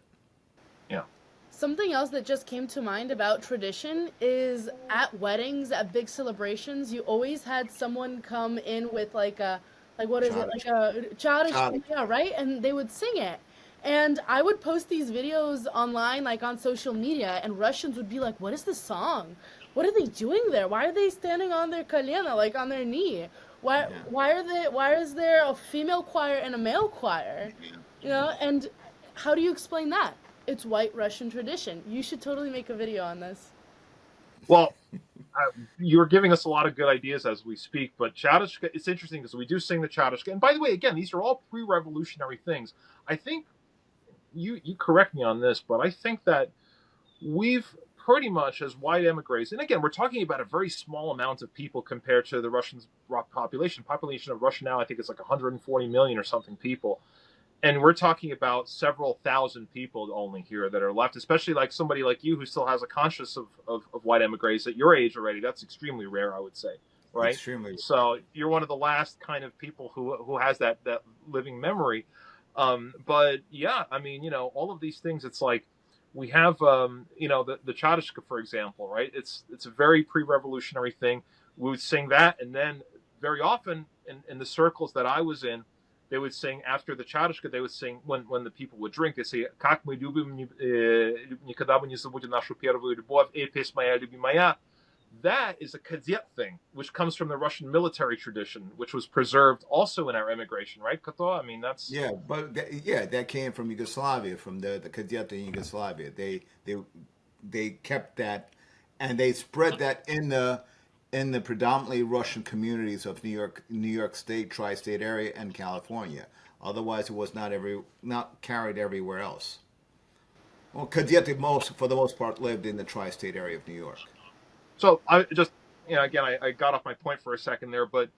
Yeah. Something else that just came to mind about tradition is at weddings, at big celebrations, you always had someone come in with like what is it? Like a charish, yeah, right? And they would sing it. And I would post these videos online, like on social media, and Russians would be like, "What is this song? What are they doing there? Why are they standing on their kolena, like on their knee? Why is there a female choir and a male choir? And how do you explain that? It's white Russian tradition. You should totally make a video on this." Well, you're giving us a lot of good ideas as we speak, but Chadishka, it's interesting because we do sing the Chadishka. And by the way, again, these are all pre-revolutionary things. I think you correct me on this, but I think that we've pretty much, as white emigres, and again, we're talking about a very small amount of people compared to the Russian population of Russia now. I think it's like 140 million or something people, and we're talking about several thousand people only here that are left, especially like somebody like you who still has a conscience of white emigres at your age already. That's extremely rare, I would say, right? Extremely. So you're one of the last kind of people who has that living memory. But yeah, I mean, all of these things, it's like we have, the Chadishka, for example, right? It's a very pre-revolutionary thing. We would sing that, and then very often in the circles that I was in, they would sing after the Chadishka. They would sing when the people would drink. They say, "Как мы любим, никогда мы не забудем нашу первую любовь, песня моя любимая." That is a cadet thing, which comes from the Russian military tradition, which was preserved also in our immigration, right, Kato? I mean, that's that came from Yugoslavia, from the cadet in Yugoslavia. They kept that, and they spread that in the predominantly Russian communities of New York State, tri-state area, and California. Otherwise, it was not carried everywhere else. Well, cadet for the most part lived in the tri-state area of New York. So I just, again, I got off my point for a second there, but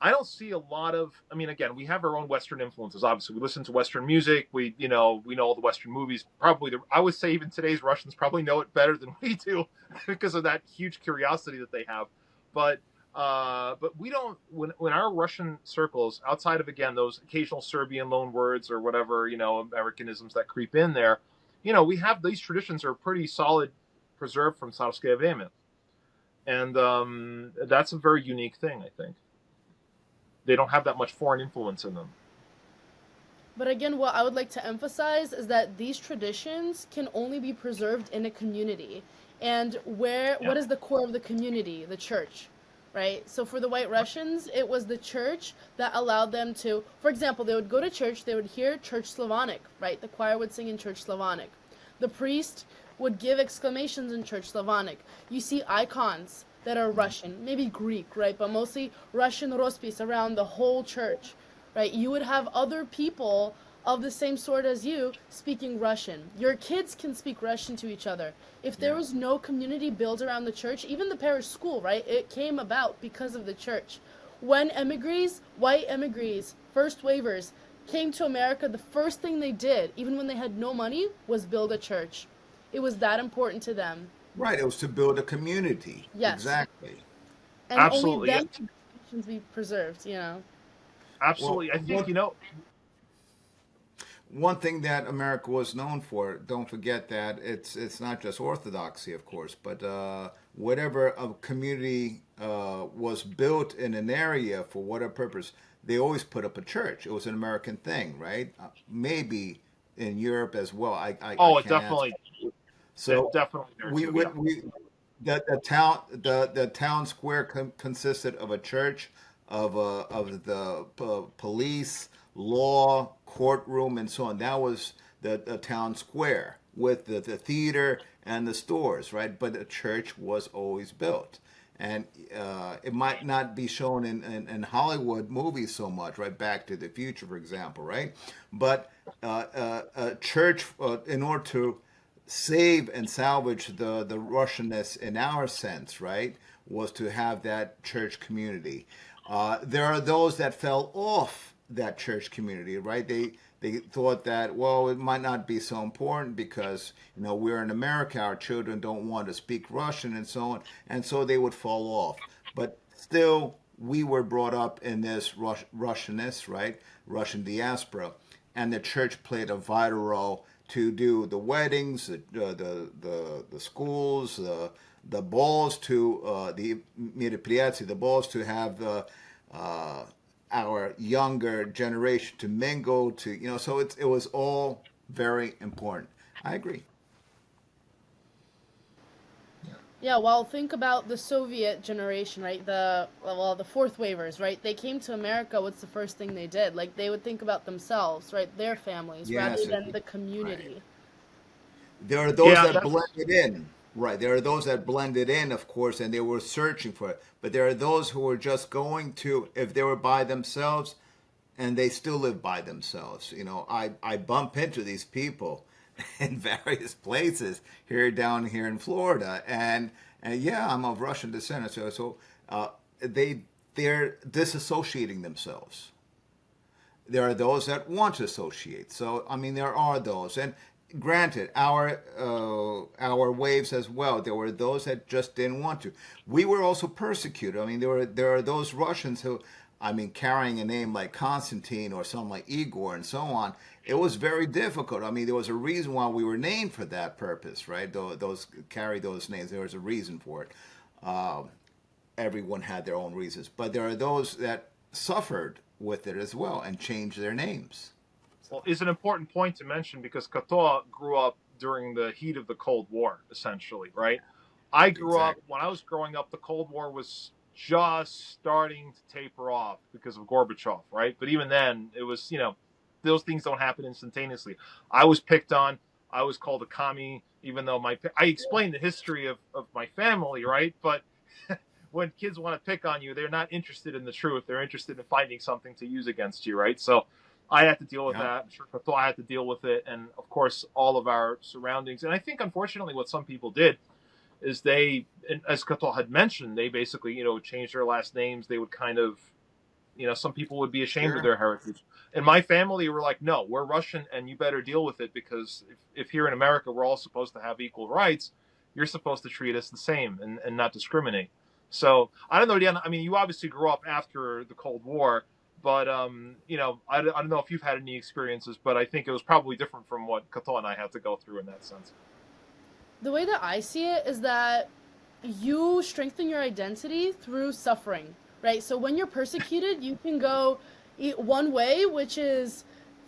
I don't see a lot of, I mean, again, we have our own Western influences. Obviously, we listen to Western music. We know all the Western movies. Probably, I would say even today's Russians probably know it better than we do because of that huge curiosity that they have. But we don't, when our Russian circles, outside of, again, those occasional Serbian loan words or whatever, Americanisms that creep in there, we have these traditions are pretty solid, preserved from Tsarskaya Vremya. And that's a very unique thing, I think. They don't have that much foreign influence in them. But again, what I would like to emphasize is that these traditions can only be preserved in a community. And what is the core of the community? The church, right? So for the White Russians, it was the church that allowed them to, for example, they would go to church, they would hear Church Slavonic, right? The choir would sing in Church Slavonic. The priest would give exclamations in Church Slavonic. You see icons that are Russian, maybe Greek, right? But mostly Russian rospis around the whole church, right? You would have other people of the same sort as you speaking Russian. Your kids can speak Russian to each other. If there was no community built around the church, even the parish school, right? It came about because of the church. When white emigres, first waivers, came to America, the first thing they did, even when they had no money, was build a church. It was that important to them. Right, it was to build a community. Yes. Exactly. and only Absolutely, yeah, then can traditions be preserved. You know. Well, absolutely. I think one thing that America was known for, don't forget that it's not just orthodoxy, of course, but whatever a community was built in an area for whatever purpose, they always put up a church. It was an American thing, right? Maybe in Europe as well. I Oh, it can't answer. definitely, So definitely there we too. Yeah. would we the town square consisted of a church, of the police, law, courtroom, and so on. That was the town square with the theater and the stores, right? But the church was always built. And it might not be shown in Hollywood movies so much, right? Back to the Future, for example, right? But a church, in order to save and salvage the Russianness in our sense, right, was to have that church community. There are those that fell off that church community, right? They thought that, well, it might not be so important because we're in America, our children don't want to speak Russian and so on, and so they would fall off. But still, we were brought up in this Russianness, right? Russian diaspora, and the church played a vital role to do the weddings, the schools, the balls to the мероприятия, the balls to have uh, our younger generation to mingle to. So it was all very important. I agree. Yeah, well, think about the Soviet generation, right? The fourth wavers, right? They came to America. What's the first thing they did? Like they would think about themselves, right? Their families, rather Yes, than the right. community. There are those Yeah, that that's blended in, right? There are those that blended in, of course, and they were searching for it. But there are those who were just going to, if they were by themselves, and they still live by themselves. I bump into these people in various places down here in Florida, and yeah, I'm of Russian descent, so they're disassociating themselves. There are those that want to associate. So I mean, there are those, and granted, our waves as well. There were those that just didn't want to. We were also persecuted. I mean, there are those Russians who, I mean, carrying a name like Constantine or something like Igor and so on. It was very difficult. I mean, there was a reason why we were named for that purpose, right? Those carry those names. There was a reason for it. Um, Everyone had their own reasons, but there are those that suffered with it as well and changed their names. well, is an important point to mention because Katoa grew up during the heat of the Cold War, essentially, right? I grew up Exactly. when I was growing up. The Cold War was just starting to taper off because of Gorbachev, right? But even then, it was those things don't happen instantaneously. I was picked on. I was called a commie, even though I explained the history of my family, right? But when kids want to pick on you, they're not interested in the truth. They're interested in finding something to use against you, right? So I had to deal with Yeah. that. I'm sure Kato had to deal with it, and of course, all of our surroundings. And I think, unfortunately, what some people did is as Kato had mentioned, they basically, changed their last names. They would kind of, some people would be ashamed of Sure. their heritage. And my family were like, no, we're Russian, and you better deal with it because if here in America we're all supposed to have equal rights, you're supposed to treat us the same and not discriminate. So I don't know, Dan. I mean, you obviously grew up after the Cold War, but I don't know if you've had any experiences, but I think it was probably different from what Kato and I had to go through in that sense. The way that I see it is that you strengthen your identity through suffering, right? So when you're persecuted, you can go one way, which is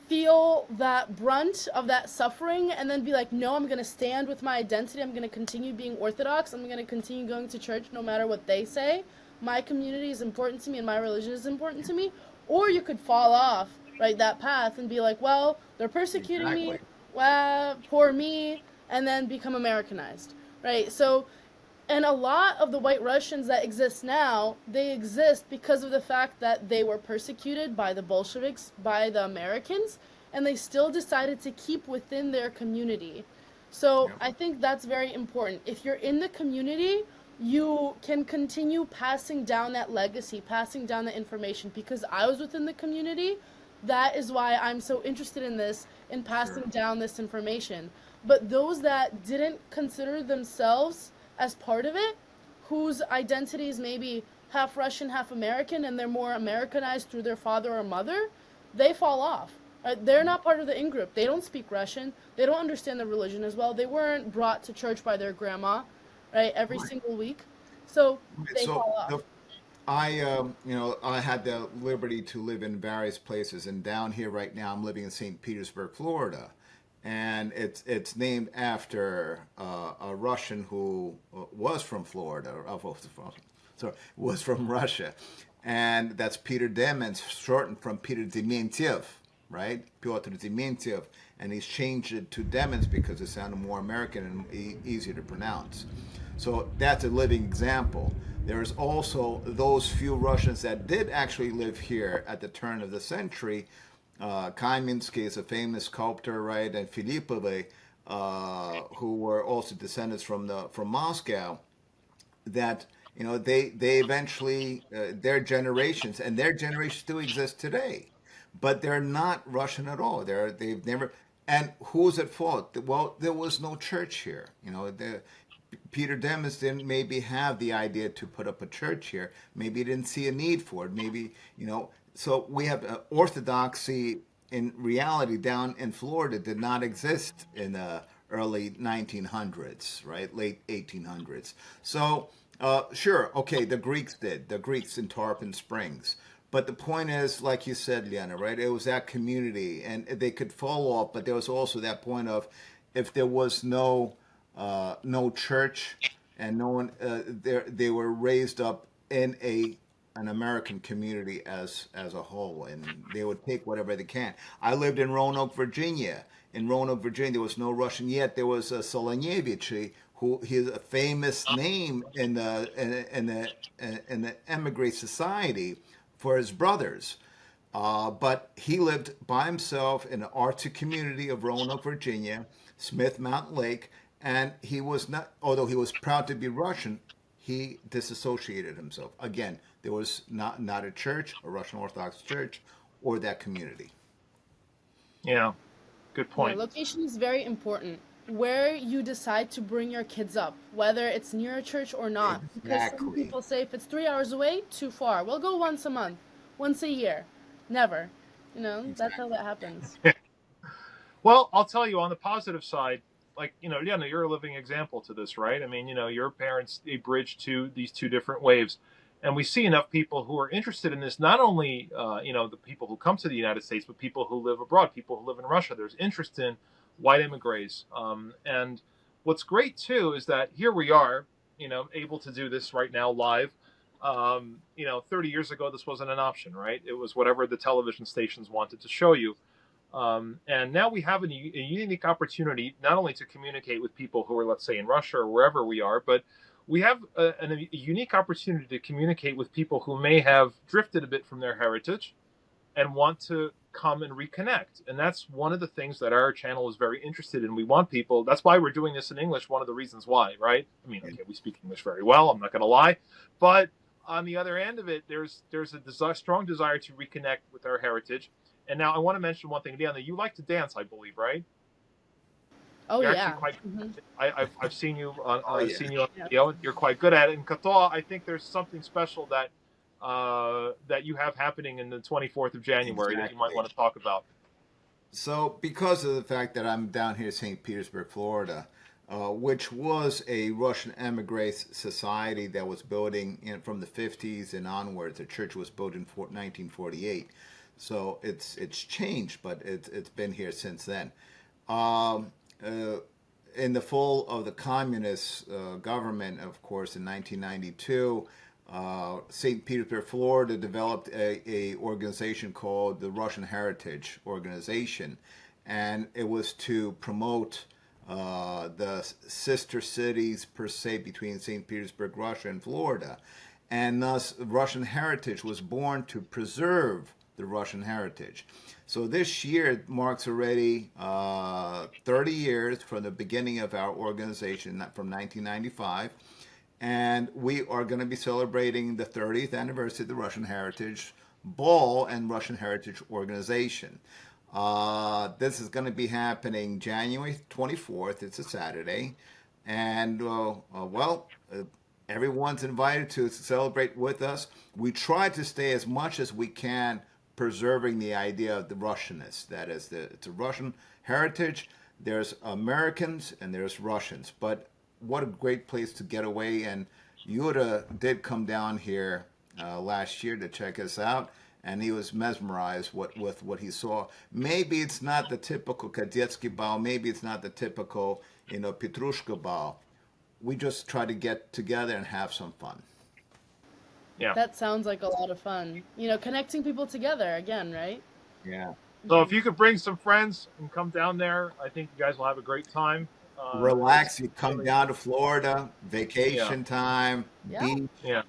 feel that brunt of that suffering and then be like, no, I'm going to stand with my identity. I'm going to continue being Orthodox. I'm going to continue going to church no matter what they say. My community is important to me and my religion is important to me. Or you could fall off, right, that path and be like, well, they're persecuting me. Exactly. Well, poor me, and then become Americanized, right? So and a lot of the white Russians that exist now, they exist because of the fact that they were persecuted by the Bolsheviks, by the Americans, and they still decided to keep within their community. So Yep. I think that's very important. If you're in the community, you can continue passing down that legacy, passing down the information. Because I was within the community, that is why I'm so interested in this, in passing Sure. down this information. But those that didn't consider themselves as part of it, whose identities maybe half Russian, half American, and they're more Americanized through their father or mother, they fall off. They're not part of the in group. They don't speak Russian. They don't understand the religion as well. They weren't brought to church by their grandma, right, every Right. single week. So Right. they So fall off. I had the liberty to live in various places, and down here right now, I'm living in St. Petersburg, Florida, and it's named after a Russian who was from Florida, sorry, was from Russia, and that's Peter Demens, shortened from Peter Dementiev, right? Pyotr Dementiev, and he's changed it to Demens because it sounded more American and easier to pronounce. So that's a living example. There's also those few Russians that did actually live here at the turn of the century. Kaminsky is a famous sculptor, right, and Filipovy, who were also descendants from Moscow. That they eventually their generations still exist today, but they're not Russian at all. They've never. And who's at fault? Well, there was no church here. Peter Demis didn't maybe have the idea to put up a church here. Maybe he didn't see a need for it. Maybe, so we have orthodoxy in reality down in Florida did not exist in the early 1900s, right? Late 1800s. So, sure, okay, the Greeks did. The Greeks in Tarpon Springs. But the point is, like you said, Liana, right? It was that community, and they could fall off, but there was also that point of if there was no church, and no one. They were raised up in an American community as a whole, and they would take whatever they can. I lived in Roanoke, Virginia. In Roanoke, Virginia, there was no Russian yet. There was a Solonevich, who he's a famous name in the emigre society for his brothers. But he lived by himself in the Arctic community of Roanoke, Virginia, Smith Mountain Lake, and he was not, although he was proud to be Russian, he disassociated himself. Again, there was not a church, a Russian Orthodox church, or that community. Yeah, good Yeah, point. location is very important. Where you decide to bring your kids up, whether it's near a church or not. Because some Exactly. people say if it's 3 hours away, too far. We'll go once a month, once a year. Never. That's how Exactly. that happens. Well, I'll tell you on the positive side, like, Liana, you're a living example to this, right? I mean, your parents, they bridged these two different waves. And we see enough people who are interested in this, not only, the people who come to the United States, but people who live abroad, people who live in Russia. There's interest in white immigrants. And what's great, too, is that here we are, able to do this right now live. 30 years ago, this wasn't an option, right? It was whatever the television stations wanted to show you. And now we have a unique opportunity not only to communicate with people who are, let's say, in Russia or wherever we are, but we have a unique opportunity to communicate with people who may have drifted a bit from their heritage and want to come and reconnect. And that's one of the things that our channel is very interested in. We want people, that's why we're doing this in English, one of the reasons why, right? I mean, okay, we speak English very well, I'm not going to lie. But on the other end of it, there's a strong desire to reconnect with our heritage. And now I want to mention one thing, Diana. You like to dance, I believe, right? Oh, You're actually yeah. quite. Hmm. I've seen you on Oh yeah. seen you on Yeah. video. You're quite good at it. In Qatar, I think there's something special that you have happening in the 24th of January that you might Exactly. want to talk about. So, because of the fact that I'm down here in St. Petersburg, Florida, which was a Russian emigre society that was building from the 50s and onwards, the church was built in 1948. So it's changed, but it's been here since then. Um, uh, in the fall of the communist government, of course, in 1992, St. Petersburg, Florida, developed a organization called the Russian Heritage Organization, and it was to promote the sister cities per se between St. Petersburg, Russia, and Florida, and thus Russian heritage was born to preserve the Russian heritage. So this year marks already 30 years from the beginning of our organization, from 1995. And we are going to be celebrating the 30th anniversary of the Russian Heritage Ball and Russian Heritage Organization. This is going to be happening January 24th. It's a Saturday. And, Everyone's invited to celebrate with us. We try to stay as much as we can preserving the idea of the Russianness. That is, it's a Russian heritage. There's Americans and there's Russians. But what a great place to get away. And Yuda did come down here last year to check us out, and he was mesmerized with what he saw. Maybe it's not the typical Kadetsky bal. Maybe it's not the typical, Petrushka bal. We just try to get together and have some fun. Yeah. That sounds like a lot of fun. You know, connecting people together again, right? Yeah. So if you could bring some friends and come down there, I think you guys will have a great time. Relax. You It's come really, down to Florida, yeah, vacation time, Yeah. beach. yeah.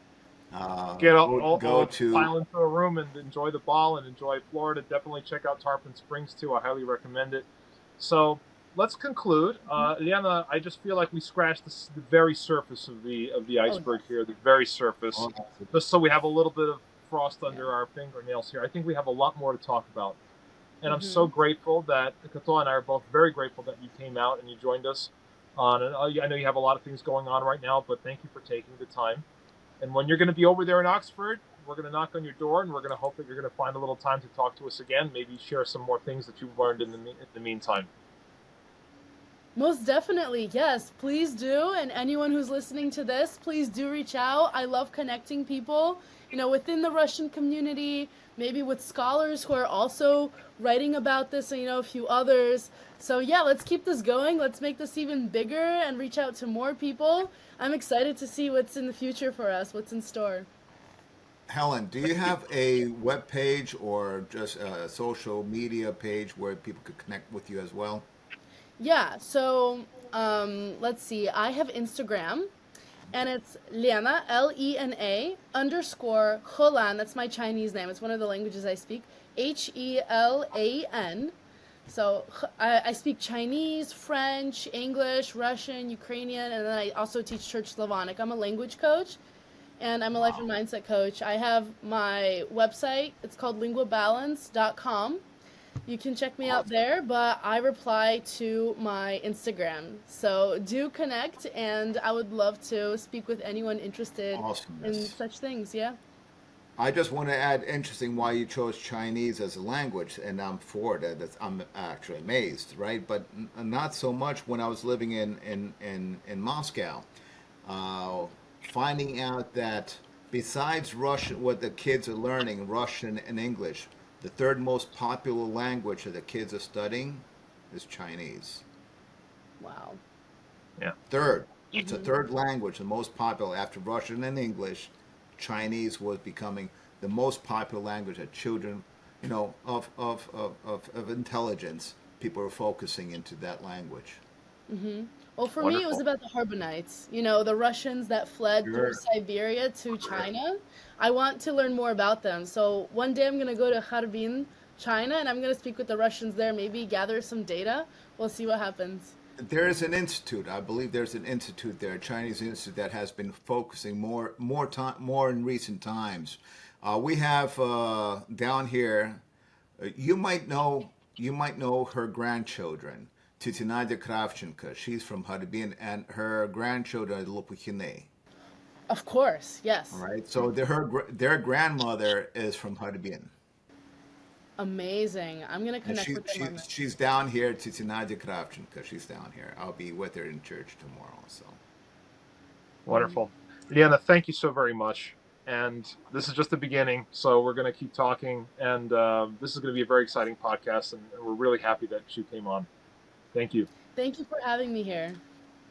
Get Go all to pile into a room and enjoy the ball and enjoy Florida. Definitely check out Tarpon Springs too. I highly recommend it. So let's conclude. Liana, I just feel like we scratched the very surface of the iceberg here, the very surface, oh, just so we have a little bit of frost under our fingernails here. I think we have a lot more to talk about. And I'm so grateful that Kato and I are both very grateful that you came out and you joined us on. And I know you have a lot of things going on right now, but thank you for taking the time. And when you're going to be over there in Oxford, we're going to knock on your door, and we're going to hope that you're going to find a little time to talk to us again. Maybe share some more things that you've learned in the meantime. Most definitely, yes. Please do. And anyone who's listening to this, please do reach out. I love connecting people, within the Russian community, maybe with scholars who are also writing about this, and, a few others. So, yeah, let's keep this going. Let's make this even bigger and reach out to more people. I'm excited to see what's in the future for us, what's in store. Helen, do you have a web page or just a social media page where people could connect with you as well? Yeah, so let's see. I have Instagram, and it's Lena, Lena _Helan. That's my Chinese name. It's one of the languages I speak. Helan. So I speak Chinese, French, English, Russian, Ukrainian, and then I also teach Church Slavonic. I'm a language coach, and I'm a life and mindset coach. I have my website. It's called linguabalance.com. You can check me out there, but I reply to my Instagram. So do connect, and I would love to speak with anyone interested in such things, yeah? I just want to add interesting why you chose Chinese as a language, and I'm for it. I'm actually amazed, right? But not so much when I was living in Moscow. Finding out that besides Russian, what the kids are learning, Russian and English, the third most popular language that the kids are studying is Chinese. Wow. Yeah. Third. It's a third language, the most popular after Russian and English. Chinese was becoming the most popular language that children, of intelligence, people are focusing into that language. Well, for me, it was Wonderful. about the Harbonites, the Russians that fled through Sure. Siberia to China. I want to learn more about them. So one day I'm going to go to Harbin, China, and I'm going to speak with the Russians there, maybe gather some data. We'll see what happens. There's an institute. I believe there's an institute there, a Chinese institute that has been focusing more in recent times. We have down here. You might know her grandchildren. Titinadya Kravchenko. She's from Harbin, and her grandchildren are Lopukhine. Of course, yes. All right. So their grandmother is from Harbin. Amazing. I'm going to And connect with them on that. she's down here, Titinadya Kravchenko. She's down here. I'll be with her in church tomorrow. So Wonderful. Liana, thank you so very much. And this is just the beginning, so we're going to keep talking. And this is going to be a very exciting podcast, and we're really happy that you came on. Thank you. Thank you for having me here.